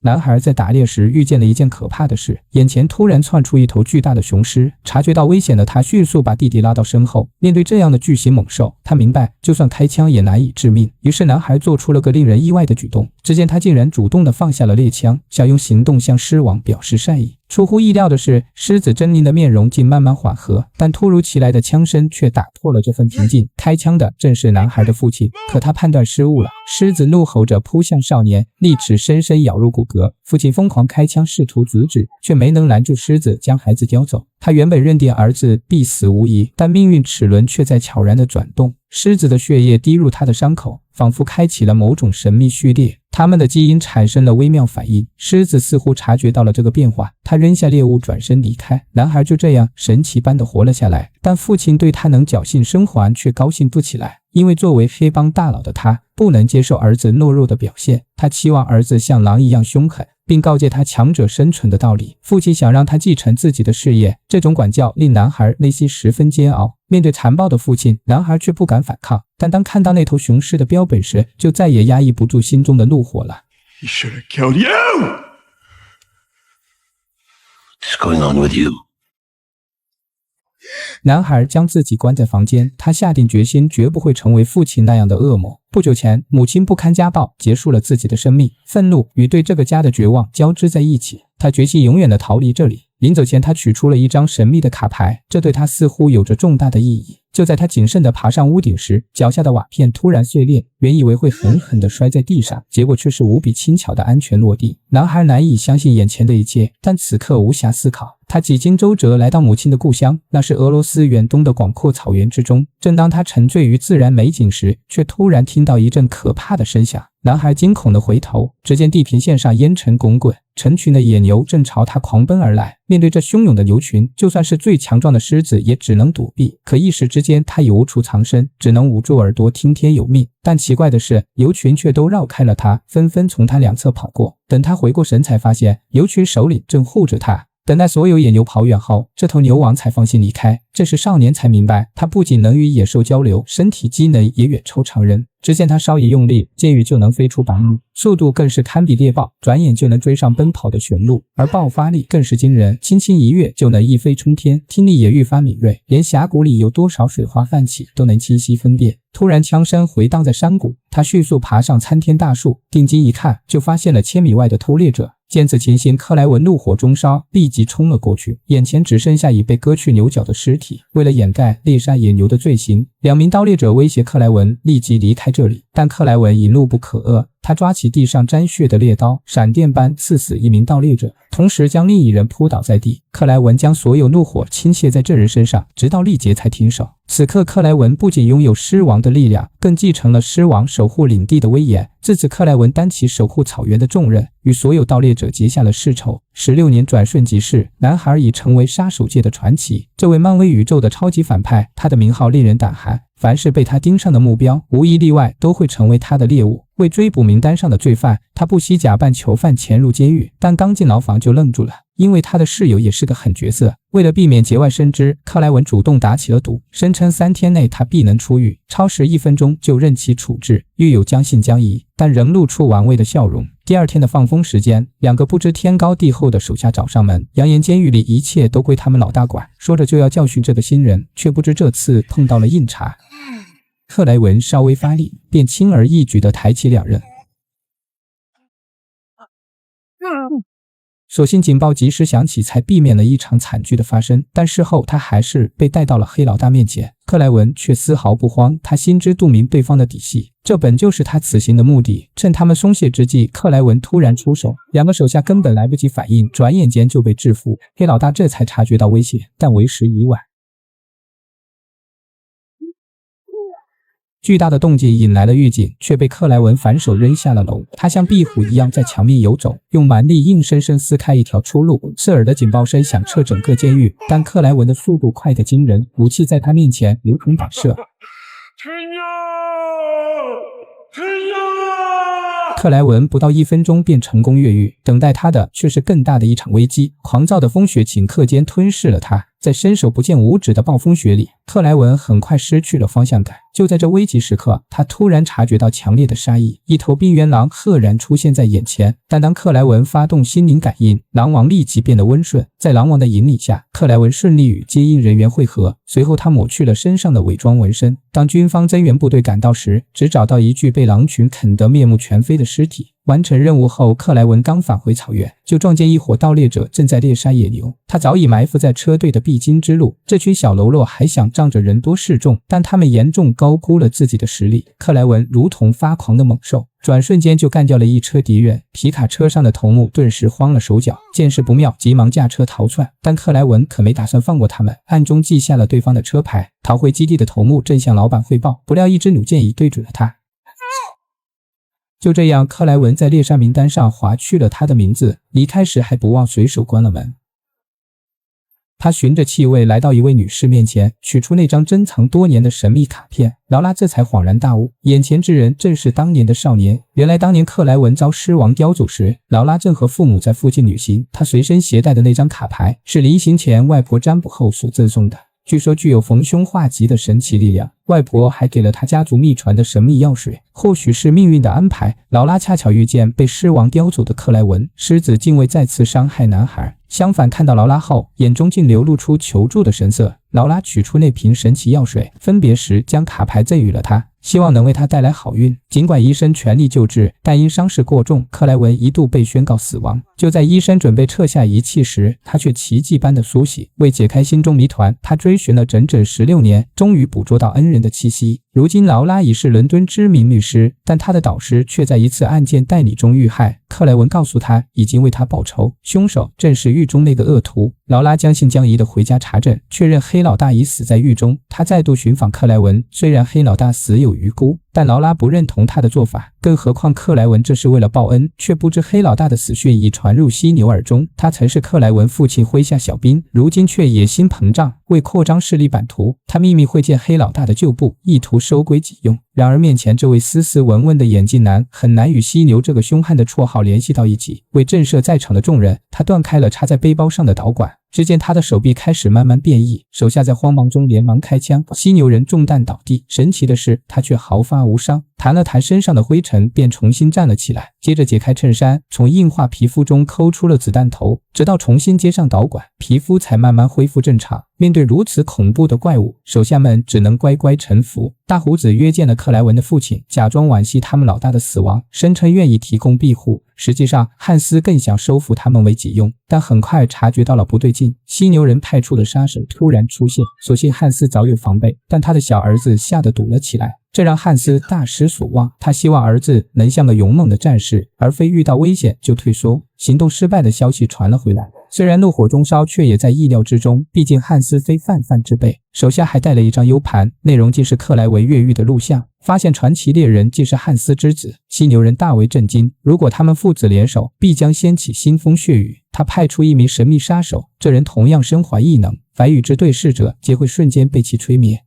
男孩在打猎时遇见了一件可怕的事，眼前突然窜出一头巨大的雄狮。察觉到危险的他迅速把弟弟拉到身后。面对这样的巨型猛兽，他明白就算开枪也难以致命。于是男孩做出了个令人意外的举动，只见他竟然主动地放下了猎枪，想用行动向狮王表示善意。出乎意料的是，狮子狰狞的面容竟慢慢缓和，但突如其来的枪声却打破了这份平静。开枪的正是男孩的父亲，可他判断失误了。狮子怒吼着扑向少年，利齿深深咬入骨骼。父亲疯狂开枪试图阻止，却没能拦住狮子将孩子叼走。他原本认定儿子必死无疑，但命运齿轮却在悄然地转动。狮子的血液滴入他的伤口，仿佛开启了某种神秘序列。他们的基因产生了微妙反应，狮子似乎察觉到了这个变化，他扔下猎物转身离开。男孩就这样神奇般的活了下来，但父亲对他能侥幸生还却高兴不起来，因为作为黑帮大佬的他不能接受儿子懦弱的表现，他期望儿子像狼一样凶狠，并告诫他强者生存的道理。父亲想让他继承自己的事业，这种管教令男孩内心十分煎熬。面对残暴的父亲，男孩却不敢反抗，但当看到那头雄狮的标本时，就再也压抑不住心中的怒火了。He should have killed you! What's going on with you? 男孩将自己关在房间，他下定决心绝不会成为父亲那样的恶魔。不久前，母亲不堪家暴，结束了自己的生命，愤怒与对这个家的绝望交织在一起，他决心永远的逃离这里。临走前，他取出了一张神秘的卡牌，这对他似乎有着重大的意义。就在他谨慎地爬上屋顶时，脚下的瓦片突然碎裂，原以为会狠狠地摔在地上，结果却是无比轻巧的安全落地。男孩难以相信眼前的一切，但此刻无暇思考。他几经周折来到母亲的故乡，那是俄罗斯远东的广阔草原之中。正当他沉醉于自然美景时，却突然听到一阵可怕的声响。男孩惊恐地回头，只见地平线上烟尘滚滚，成群的野牛正朝他狂奔而来。面对这汹涌的牛群，就算是最强壮的狮子也只能躲避。可一时之间，他已无处藏身，只能捂住耳朵听天由命。但奇怪的是，牛群却都绕开了他，纷纷从他两侧跑过。等他回过神，才发现牛群首领正护着他。等待所有野牛跑远后，这头牛王才放心离开。这时少年才明白，他不仅能与野兽交流，身体机能也远超常人。只见他稍一用力，箭雨就能飞出百米，速度更是堪比猎豹，转眼就能追上奔跑的驯鹿，而爆发力更是惊人，轻轻一跃就能一飞冲天，听力也愈发敏锐，连峡谷里有多少水花泛起都能清晰分辨。突然枪声回荡在山谷，他迅速爬上参天大树，定睛一看，就发现了千米外的偷猎者。见此情形，克莱文怒火中烧，立即冲了过去，眼前只剩下已被割去牛角的尸体。为了掩盖猎杀野牛的罪行，两名盗猎者威胁克莱文立即离开这里，但克莱文已怒不可遏，他抓起地上沾血的猎刀，闪电般刺死一名盗猎者，同时将另一人扑倒在地。克莱文将所有怒火倾泻在这人身上，直到力竭才停手。此刻克莱文不仅拥有狮王的力量，更继承了狮王守护领地的威严。自此克莱文担起守护草原的重任，与所有盗猎者结下了世仇。16年转瞬即逝，男孩已成为杀手界的传奇。这位漫威宇宙的超级反派，他的名号令人胆寒，凡是被他盯上的目标，无一例外都会成为他的猎物。为追捕名单上的罪犯，他不惜假扮囚犯潜入监狱，但刚进牢房就愣住了，因为他的室友也是个狠角色。为了避免节外生枝，克莱文主动打起了赌，声称3天内他必能出狱，超时1分钟就任其处置。狱友将信将疑，但仍露出玩味的笑容。第二天的放风时间，两个不知天高地厚的手下找上门，扬言监狱里一切都归他们老大管，说着就要教训这个新人，却不知这次碰到了硬茬。克莱文稍微发力，便轻而易举地抬起两人。所幸警报及时响起，才避免了一场惨剧的发生。但事后他还是被带到了黑老大面前，克莱文却丝毫不慌，他心知肚明对方的底细，这本就是他此行的目的。趁他们松懈之际，克莱文突然出手，两个手下根本来不及反应，转眼间就被制服。黑老大这才察觉到危险，但为时已晚。巨大的动静引来了狱警，却被克莱文反手扔下了楼。他像壁虎一样在墙面游走，用蛮力硬生生撕开一条出路。刺耳的警报声响彻整个监狱，但克莱文的速度快得惊人，武器在他面前如同摆设。克莱文不到1分钟便成功越狱，等待他的却是更大的一场危机。狂躁的风雪顷刻间吞噬了他。在伸手不见五指的暴风雪里，克莱文很快失去了方向感。就在这危急时刻，他突然察觉到强烈的杀意，一头冰原狼赫然出现在眼前。但当克莱文发动心灵感应，狼王立即变得温顺。在狼王的引领下，克莱文顺利与接应人员会合。随后他抹去了身上的伪装纹身。当军方增援部队赶到时，只找到一具被狼群啃得面目全非的尸体。完成任务后，克莱文刚返回草原，就撞见一伙盗猎者正在猎杀野牛。他早已埋伏在车队的必经之路。这群小喽啰还想仗着人多势众，但他们严重高估了自己的实力。克莱文如同发狂的猛兽，转瞬间就干掉了一车敌人。皮卡车上的头目顿时慌了手脚，见势不妙，急忙驾车逃窜。但克莱文可没打算放过他们，暗中记下了对方的车牌。逃回基地的头目正向老板汇报，不料一支弩箭已对准了他。就这样，克莱文在猎杀名单上划去了他的名字，离开时还不忘随手关了门。他循着气味来到一位女士面前，取出那张珍藏多年的神秘卡片。劳拉这才恍然大悟，眼前之人正是当年的少年。原来当年克莱文遭狮王叼走时，劳拉正和父母在附近旅行。他随身携带的那张卡牌是临行前外婆占卜后所赠送的，据说具有逢凶化吉的神奇力量。外婆还给了他家族秘传的神秘药水，或许是命运的安排，劳拉恰巧遇见被狮王叼走的克莱文。狮子竟未再次伤害男孩，相反看到劳拉后，眼中竟流露出求助的神色。劳拉取出那瓶神奇药水，分别时将卡牌赠予了他，希望能为他带来好运。尽管医生全力救治，但因伤势过重，克莱文一度被宣告死亡。就在医生准备撤下仪器时，他却奇迹般的苏醒。为解开心中谜团，他追寻了整整16年，终于捕捉到恩人的气息。如今劳拉已是伦敦知名律师，但他的导师却在一次案件代理中遇害。克莱文告诉他已经为他报仇，凶手正是狱中那个恶徒。劳拉将信将疑地回家查证，确认黑老大已死在狱中。他再度寻访克莱文，虽然黑老大死有余辜，但劳拉不认同他的做法，更何况克莱文这是为了报恩，却不知黑老大的死讯已传入犀牛耳中。他曾是克莱文父亲麾下小兵，如今却野心膨胀，为扩张势力版图，他秘密会见黑老大的旧部，意图收归己用。然而面前这位斯斯文文的眼镜男很难与犀牛这个凶悍的绰号联系到一起。为震慑在场的众人，他断开了插在背包上的导管。只见他的手臂开始慢慢变异，手下在慌忙中连忙开枪，犀牛人中弹倒地。神奇的是，他却毫发无伤，弹了弹身上的灰尘，便重新站了起来。接着解开衬衫，从硬化皮肤中抠出了子弹头，直到重新接上导管，皮肤才慢慢恢复正常。面对如此恐怖的怪物，手下们只能乖乖臣服。大胡子约见了克莱文的父亲，假装惋惜他们老大的死亡，声称愿意提供庇护。实际上，汉斯更想收服他们为己用，但很快察觉到了不对劲。犀牛人派出的杀手突然出现，所幸汉斯早有防备，但他的小儿子吓得堵了起来。这让汉斯大失所望，他希望儿子能像个勇猛的战士，而非遇到危险就退缩。行动失败的消息传了回来，虽然怒火中烧，却也在意料之中，毕竟汉斯非泛泛之辈。手下还带了一张 U 盘，内容竟是克莱文越狱的录像，发现传奇猎人竟是汉斯之子。犀牛人大为震惊，如果他们父子联手，必将掀起腥风血雨。他派出一名神秘杀手，这人同样身怀异能，凡与之对视者皆会瞬间被其吹灭。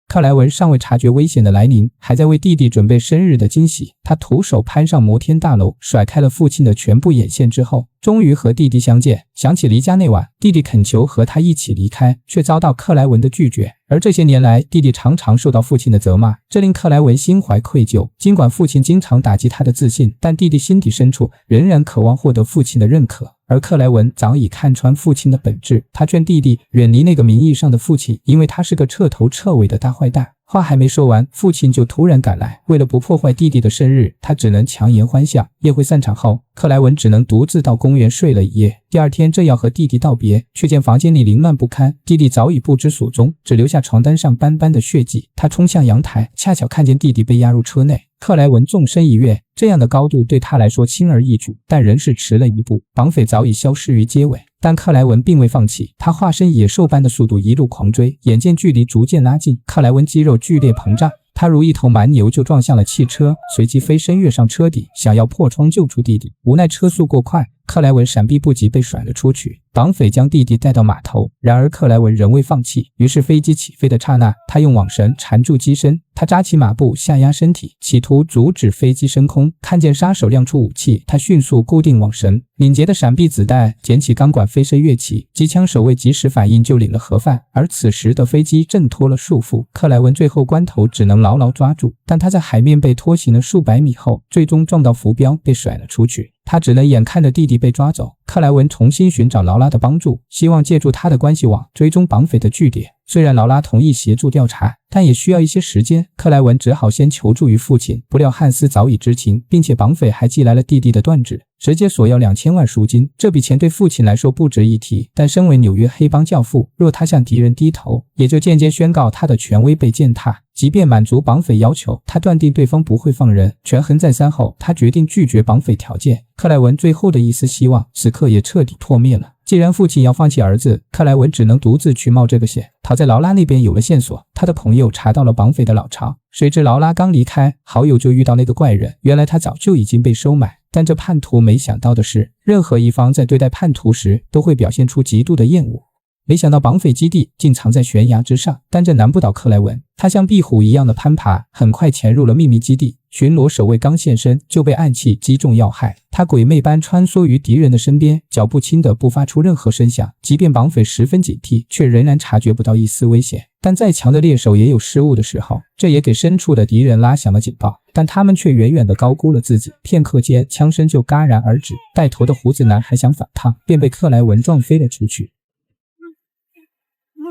克莱文尚未察觉危险的来临，还在为弟弟准备生日的惊喜。他徒手攀上摩天大楼，甩开了父亲的全部眼线之后，终于和弟弟相见。想起离家那晚，弟弟恳求和他一起离开，却遭到克莱文的拒绝。而这些年来，弟弟常常受到父亲的责骂，这令克莱文心怀愧疚。尽管父亲经常打击他的自信，但弟弟心底深处仍然渴望获得父亲的认可。而克莱文早已看穿父亲的本质，他劝弟弟远离那个名义上的父亲，因为他是个彻头彻尾的大坏蛋。话还没说完，父亲就突然赶来。为了不破坏弟弟的生日，他只能强颜欢笑。宴会散场后，克莱文只能独自到公园睡了一夜。第二天正要和弟弟道别，却见房间里凌乱不堪，弟弟早已不知所踪，只留下床单上斑斑的血迹。他冲向阳台，恰巧看见弟弟被押入车内。克莱文纵身一跃，这样的高度对他来说轻而易举，但仍是迟了一步。绑匪早已消失于街尾，但克莱文并未放弃，他化身野兽般的速度一路狂追。眼见距离逐渐拉近，克莱文肌肉剧烈膨胀，他如一头蛮牛就撞向了汽车，随即飞身跃上车底，想要破窗救出弟弟。无奈车速过快，克莱文闪避不及被甩了出去，绑匪将弟弟带到码头，然而克莱文仍未放弃，于是飞机起飞的刹那，他用网绳缠住机身，他扎起马步下压身体，企图阻止飞机升空。看见杀手亮出武器，他迅速固定网绳，敏捷的闪避子弹，捡起钢管飞身跃起，机枪手未及时反应就领了盒饭。而此时的飞机挣脱了束缚，克莱文最后关头只能牢牢抓住，但他在海面被拖行了数百米后，最终撞到浮标被甩了出去。他只能眼看着弟弟被抓走。克莱文重新寻找劳拉的帮助，希望借助他的关系网追踪绑匪的据点。虽然劳拉同意协助调查，但也需要一些时间。克莱文只好先求助于父亲，不料汉斯早已知情，并且绑匪还寄来了弟弟的断指，直接索要2000万赎金。这笔钱对父亲来说不值一提，但身为纽约黑帮教父，若他向敌人低头，也就间接宣告他的权威被践踏。即便满足绑匪要求，他断定对方不会放人。权衡再三后，他决定拒绝绑匪条件。克莱文最后的一丝希望，此刻也彻底破灭了。既然父亲要放弃儿子，克莱文只能独自去冒这个险。好在劳拉那边有了线索，他的朋友查到了绑匪的老巢。谁知劳拉刚离开，好友就遇到那个怪人，原来他早就已经被收买。但这叛徒没想到的是，任何一方在对待叛徒时都会表现出极度的厌恶。没想到绑匪基地竟藏在悬崖之上，但这难不倒克莱文。他像壁虎一样的攀爬，很快潜入了秘密基地。巡逻守卫刚现身就被暗器击中要害，他鬼魅般穿梭于敌人的身边，脚步轻的不发出任何声响。即便绑匪十分警惕，却仍然察觉不到一丝危险。但再强的猎手也有失误的时候，这也给身处的敌人拉响了警报。但他们却远远地高估了自己，片刻间枪声就戛然而止。带头的胡子男还想反抗，便被克莱文撞飞了出去。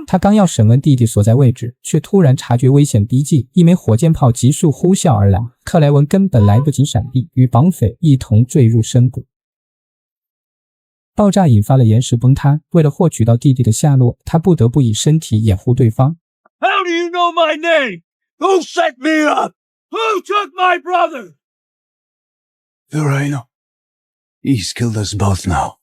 他刚要审问弟弟所在位置，却突然察觉危险逼近，一枚火箭炮急速呼啸而来，克莱文根本来不及闪避，与绑匪一同坠入深谷。爆炸引发了岩石崩塌，为了获取到弟弟的下落，他不得不以身体掩护对方。 How do you know my name? Who set me up? Who took my brother? Verino. He's killed us both now.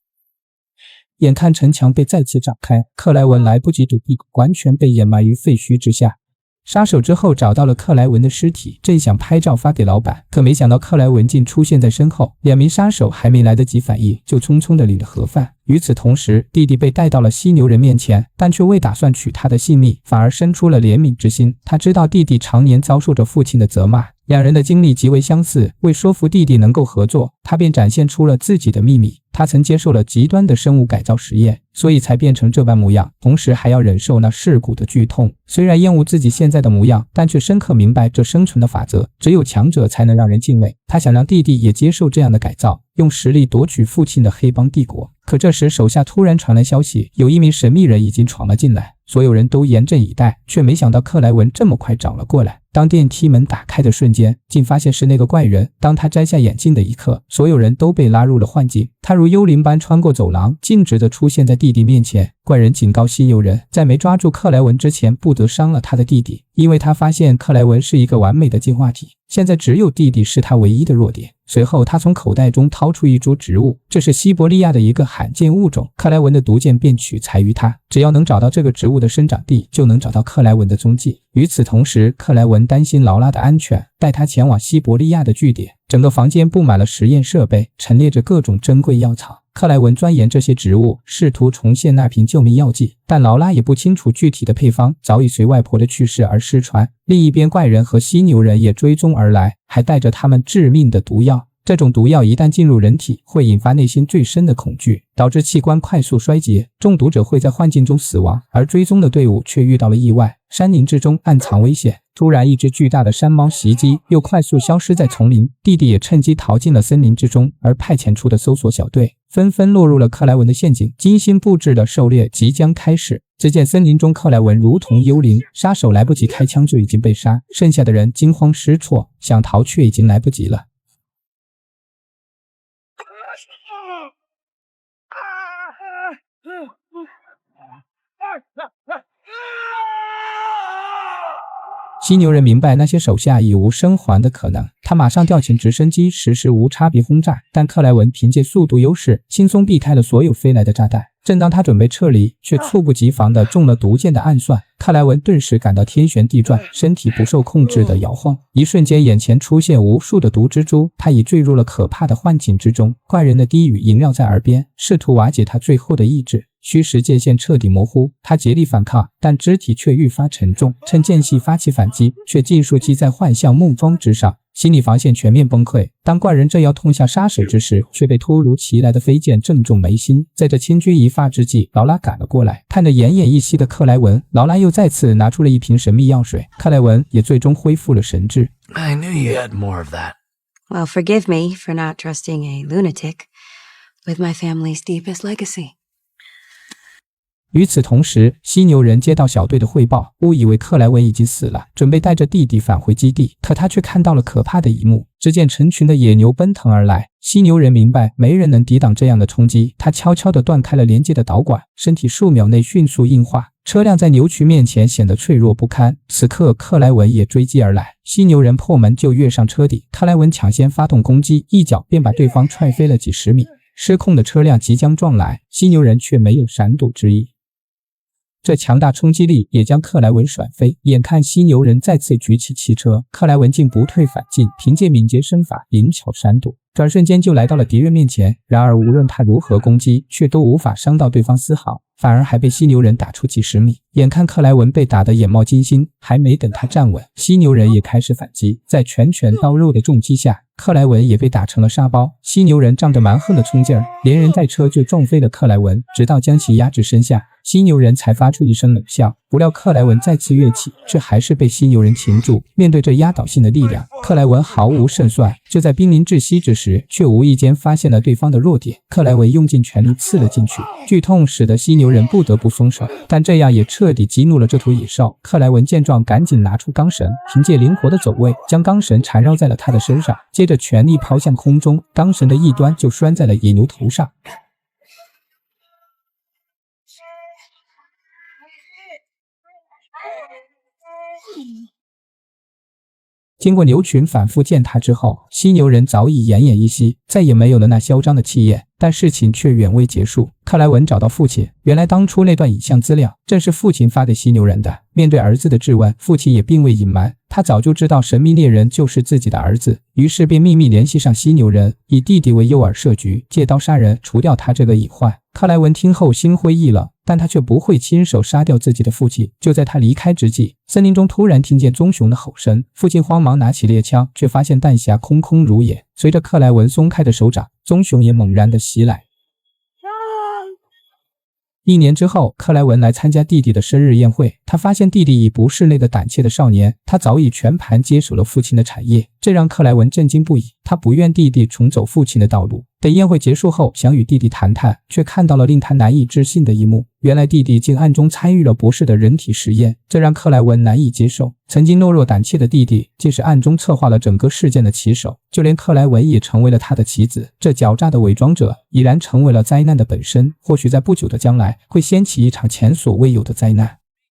眼看城墙被再次炸开，克莱文来不及躲避，完全被掩埋于废墟之下。杀手之后找到了克莱文的尸体，正想拍照发给老板，可没想到克莱文竟出现在身后。两名杀手还没来得及反应，就匆匆地领了盒饭。与此同时，弟弟被带到了犀牛人面前，但却未打算取他的性命，反而生出了怜悯之心。他知道弟弟常年遭受着父亲的责骂，两人的经历极为相似。为说服弟弟能够合作，他便展现出了自己的秘密。他曾接受了极端的生物改造实验，所以才变成这般模样，同时还要忍受那噬骨的剧痛。虽然厌恶自己现在的模样，但却深刻明白这生存的法则，只有强者才能让人敬畏。他想让弟弟也接受这样的改造，用实力夺取父亲的黑帮帝国。可这时手下突然传来消息，有一名神秘人已经闯了进来，所有人都严阵以待，却没想到克莱文这么快找了过来。当电梯门打开的瞬间，竟发现是那个怪人。当他摘下眼镜的一刻，所有人都被拉入了幻境。他如幽灵般穿过走廊，径直地出现在弟弟面前。怪人警告犀牛人，在没抓住克莱文之前，不得伤了他的弟弟，因为他发现克莱文是一个完美的进化体，现在只有弟弟是他唯一的弱点。随后他从口袋中掏出一株植物，这是西伯利亚的一个罕见物种，克莱文的毒箭便取材于它。只要能找到这个植物的生长地，就能找到克莱文的踪迹。与此同时，克莱文担心劳拉的安全，带他前往西伯利亚的据点。整个房间布满了实验设备，陈列着各种珍贵药草。克莱文钻研这些植物，试图重现那瓶救命药剂，但劳拉也不清楚具体的配方，早已随外婆的去世而失传。另一边，怪人和犀牛人也追踪而来，还带着他们致命的毒药。这种毒药一旦进入人体，会引发内心最深的恐惧，导致器官快速衰竭，中毒者会在幻境中死亡。而追踪的队伍却遇到了意外，山林之中暗藏危险。突然，一只巨大的山猫袭击，又快速消失在丛林。弟弟也趁机逃进了森林之中，而派遣出的搜索小队纷纷落入了克莱文的陷阱。精心布置的狩猎即将开始。只见森林中克莱文如同幽灵，杀手来不及开枪就已经被杀，剩下的人惊慌失措，想逃却已经来不及了。犀牛人明白那些手下已无生还的可能，他马上调遣直升机实施无差别轰炸，但克莱文凭借速度优势轻松避开了所有飞来的炸弹。正当他准备撤离，却猝不及防地中了毒箭的暗算。克莱文顿时感到天旋地转，身体不受控制地摇晃，一瞬间眼前出现无数的毒蜘蛛，他已坠入了可怕的幻境之中。怪人的低语萦绕在耳边，试图瓦解他最后的意志。虚实界限彻底模糊，他竭力反抗，但肢体却愈发沉重。趁间隙发起反击，却尽数击在幻象木桩之上，心理防线全面崩溃。当怪人正要痛下杀手之时，却被突如其来的飞剑正中眉心。在这千钧一发之际，劳拉赶了过来，看着奄奄一息的克莱文，劳拉又再次拿出了一瓶神秘药水，克莱文也最终恢复了神智。I knew you had more of that. Well, forgive me for not trusting a lunatic with my family's deepest legacy. 与此同时，犀牛人接到小队的汇报，误以为克莱文已经死了，准备带着弟弟返回基地，可他却看到了可怕的一幕。只见成群的野牛奔腾而来，犀牛人明白没人能抵挡这样的冲击，他悄悄地断开了连接的导管，身体数秒内迅速硬化，车辆在牛群面前显得脆弱不堪。此刻克莱文也追击而来，犀牛人破门就跃上车顶，克莱文抢先发动攻击，一脚便把对方踹飞了几十米。失控的车辆即将撞来，犀牛人却没有闪躲之意。这强大冲击力也将克莱文甩飞，眼看犀牛人再次举起汽车，克莱文竟不退反进，凭借敏捷身法灵巧闪躲，转瞬间就来到了敌人面前。然而无论他如何攻击，却都无法伤到对方丝毫，反而还被犀牛人打出几十米。眼看克莱文被打得眼冒金星，还没等他站稳，犀牛人也开始反击，在拳拳到肉的重击下，克莱文也被打成了沙包。犀牛人仗着蛮横的冲劲儿，连人带车就撞飞了克莱文，直到将其压制身下，犀牛人才发出一声冷笑。不料克莱文再次跃起，却还是被犀牛人擒住。面对这压倒性的力量，克莱文毫无胜算。就在濒临窒息之时，却无意间发现了对方的弱点，克莱文用尽全力刺了进去，剧痛使得犀牛人不得不松手，但这样也彻底激怒了这头野兽。克莱文见状，赶紧拿出钢绳，凭借灵活的走位，将钢绳缠绕在了他的身上，接着全力抛向空中，钢绳的一端就拴在了野牛头上。经过牛群反复践踏之后，犀牛人早已奄奄一息，再也没有了那嚣张的气焰。但事情却远未结束。克莱文找到父亲，原来当初那段影像资料正是父亲发给犀牛人的。面对儿子的质问，父亲也并未隐瞒，他早就知道神秘猎人就是自己的儿子，于是便秘密联系上犀牛人，以弟弟为诱饵设局，借刀杀人，除掉他这个隐患。克莱文听后心灰意冷，但他却不会亲手杀掉自己的父亲。就在他离开之际，森林中突然听见棕熊的吼声，父亲慌忙拿起猎枪，却发现弹匣空空如也。随着克莱文松开的手掌，棕熊也猛然地袭来。1年之后，克莱文来参加弟弟的生日宴会，他发现弟弟已不是那个胆怯的少年，他早已全盘接手了父亲的产业，这让克莱文震惊不已。他不愿弟弟重走父亲的道路。等宴会结束后，想与弟弟谈谈，却看到了令他难以置信的一幕。原来弟弟竟暗中参与了博士的人体实验，这让克莱文难以接受。曾经懦弱胆怯的弟弟，竟是暗中策划了整个事件的棋手，就连克莱文也成为了他的棋子。这狡诈的伪装者已然成为了灾难的本身，或许在不久的将来会掀起一场前所未有的灾难。